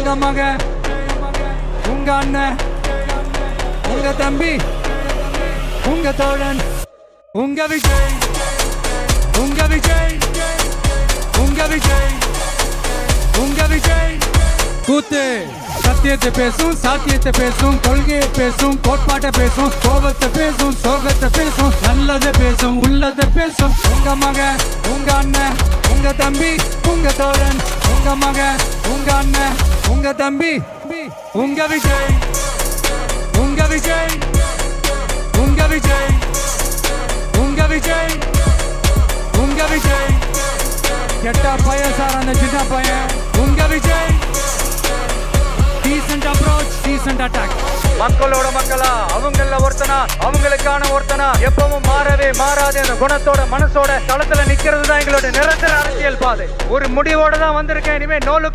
உங்க மகன், உங்க அண்ணன், உங்க தம்பி, உங்க தோழன், உங்க விஜய், உங்க விஜய், உங்க விஜய், உங்க விஜய். கூத்து சத்தியத்தை பேசும், சாத்தியத்தை பேசும், கொள்கையை பேசும், கோட்பாட்டை பேசும், கோபத்தை பேசும், சோகத்தை பேசும், நல்லதை பேசும், உள்ளதை பேசும். உங்க மகன், உங்க அண்ணன், உங்க தம்பி, உங்க தோழன், உங்க மகன், உங்க அண்ணன், உங்க தம்பி, உங்க விஜய், உங்க விஜய், உங்க விஜய், உங்க விஜய், உங்க விஜய். கெட்ட பையன் சார் அந்த சின்ன பையன். உங்க Vijay. Decent approach, decent attack. மக்களோட மக்களா, அவங்கள ஒருத்தனா, அவங்களுக்கான ஒருத்தனா, எப்பவும் மாறவே மாறாத அந்த குணத்தோட மனசோட தளத்துல நிக்கிறது தான் எங்களோட நிரந்தர அரசியல் பாதை. ஒரு முடிவோட தான் வந்திருக்கேன். இனிமே நோ லுக்